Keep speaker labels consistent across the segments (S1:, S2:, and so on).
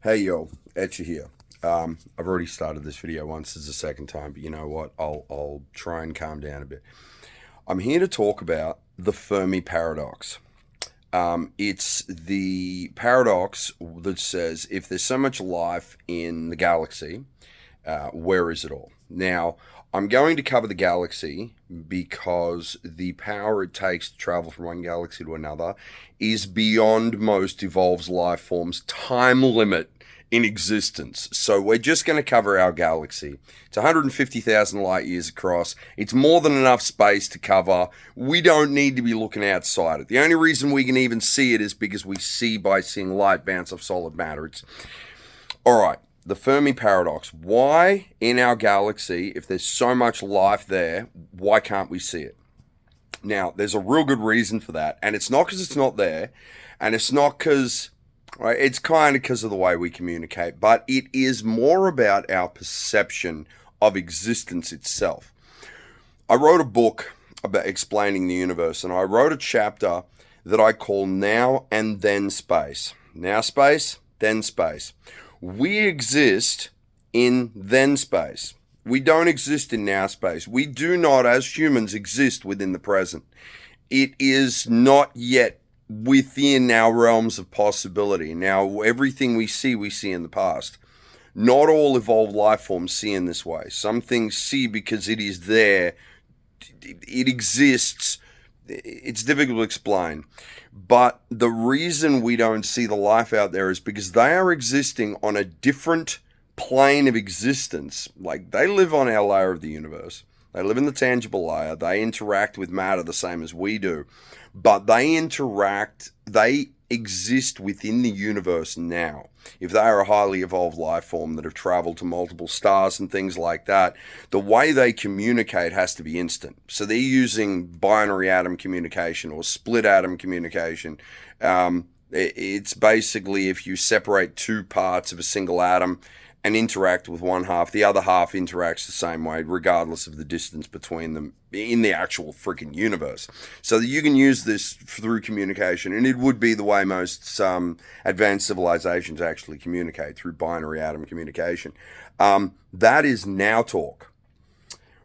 S1: Hey yo, Etcher here. I've already started this video once. This is the second time, but you know what? I'll try and calm down a bit. I'm here to talk about the Fermi Paradox. It's the paradox that says if there's so much life in the galaxy, where is it all? Now, I'm going to cover the galaxy because the power it takes to travel from one galaxy to another is beyond most evolved life forms' time limit in existence. So we're just going to cover our galaxy. It's 150,000 light years across. It's more than enough space to cover. We don't need to be looking outside it. The only reason we can even see it is because we see by seeing light bounce off solid matter. It's all right. The Fermi Paradox. Why in our galaxy, if there's so much life there, why can't we see it? Now, there's a real good reason for that, and it's not because it's not there, and it's not because, right, it's kind of because of the way we communicate, but it is more about our perception of existence itself. I wrote a book about explaining the universe, and I wrote a chapter that I call Now and Then Space. Now space, then space. We exist in then space. We don't exist in now space. We do not, as humans, exist within the present. It is not yet within our realms of possibility. Now, everything we see in the past. Not all evolved life forms see in this way. Some things see because it is there. It exists. It's difficult to explain. But the reason we don't see the life out there is because they are existing on a different plane of existence. Like, they live on our layer of the universe. They live in the tangible layer. They interact with matter the same as we do. But they exist within the universe now. If they are a highly evolved life form that have traveled to multiple stars and things like that, the way they communicate has to be instant. So they're using binary atom communication or split atom communication. It's basically if you separate two parts of a single atom and interact with one half, the other half interacts the same way, regardless of the distance between them in the actual freaking universe. So that you can use this through communication, and it would be the way most advanced civilizations actually communicate, through binary atom communication. That is now talk.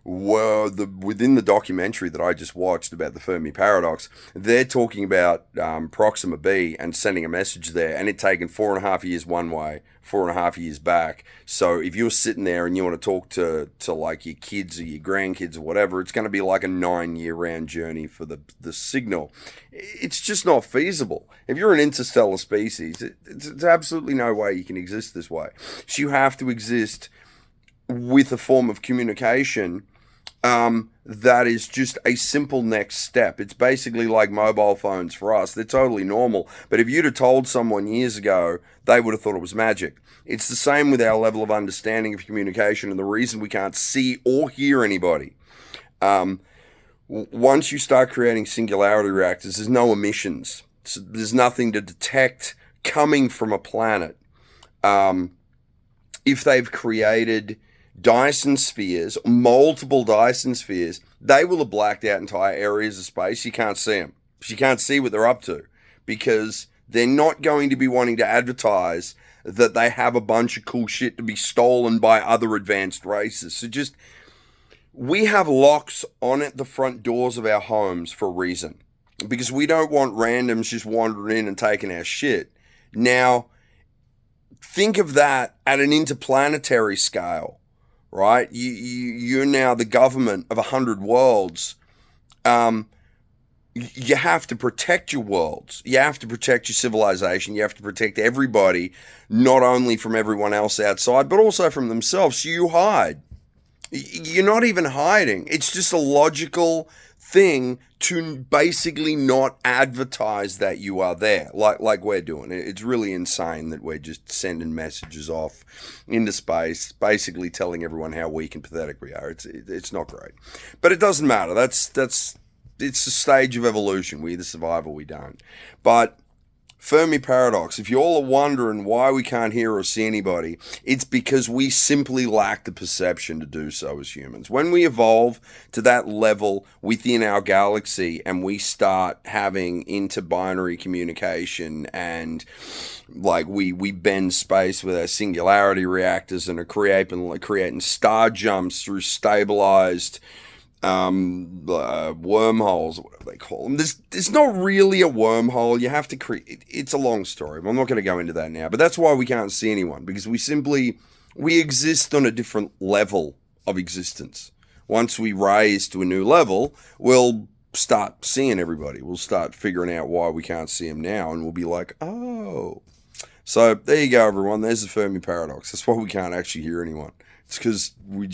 S1: Well, within the documentary that I just watched about the Fermi Paradox, they're talking about Proxima B and sending a message there, and it taken 4.5 years one way, 4.5 years back. So if you're sitting there and you want to talk to like your kids or your grandkids or whatever, it's going to be like a 9-year round journey for the signal. It's just not feasible. If you're an interstellar species, it's absolutely no way you can exist this way. So you have to exist with a form of communication that is just a simple next step. It's basically like mobile phones for us. They're totally normal. But if you'd have told someone years ago, they would have thought it was magic. It's the same with our level of understanding of communication and the reason we can't see or hear anybody. Once you start creating singularity reactors, there's no emissions. So there's nothing to detect coming from a planet. If they've created Dyson spheres, multiple Dyson spheres, they will have blacked out entire areas of space. You can't see them. You can't see what they're up to because they're not going to be wanting to advertise that they have a bunch of cool shit to be stolen by other advanced races. So just, we have locks on at the front doors of our homes for a reason, because we don't want randoms just wandering in and taking our shit. Now, think of that at an interplanetary scale. Right? You're now the government of 100 worlds. You have to protect your worlds. You have to protect your civilization. You have to protect everybody, not only from everyone else outside, but also from themselves. So you hide. You're not even hiding. It's just a logical thing to basically not advertise that you are there, like we're doing. It's really insane that we're just sending messages off into space, basically telling everyone how weak and pathetic we are. It's not great, but it doesn't matter. It's a stage of evolution. We either survive or we don't. But Fermi Paradox. If you all are wondering why we can't hear or see anybody, it's because we simply lack the perception to do so as humans. When we evolve to that level within our galaxy and we start having interbinary communication and like we bend space with our singularity reactors and are creating star jumps through stabilized wormholes, or whatever they call them. There's not really a wormhole. You have to create. It's a long story. I'm not going to go into that now. But that's why we can't see anyone, because we exist on a different level of existence. Once we raise to a new level, we'll start seeing everybody. We'll start figuring out why we can't see them now, and we'll be like, oh. So there you go, everyone. There's the Fermi Paradox. That's why we can't actually hear anyone. It's because we're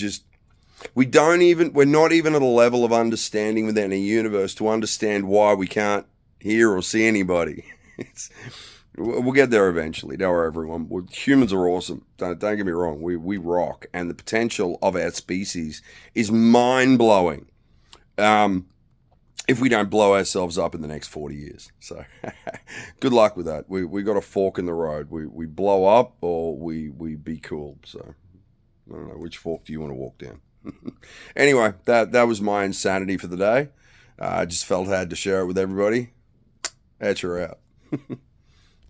S1: not even at a level of understanding within a universe to understand why we can't hear or see anybody. We'll get there eventually. Don't worry, everyone. Humans are awesome. Don't get me wrong. We rock. And the potential of our species is mind-blowing. If we don't blow ourselves up in the next 40 years. So good luck with that. We got a fork in the road. We blow up or we be cool. So I don't know, which fork do you want to walk down? Anyway, that was my insanity for the day. I just felt I had to share it with everybody. That's your out.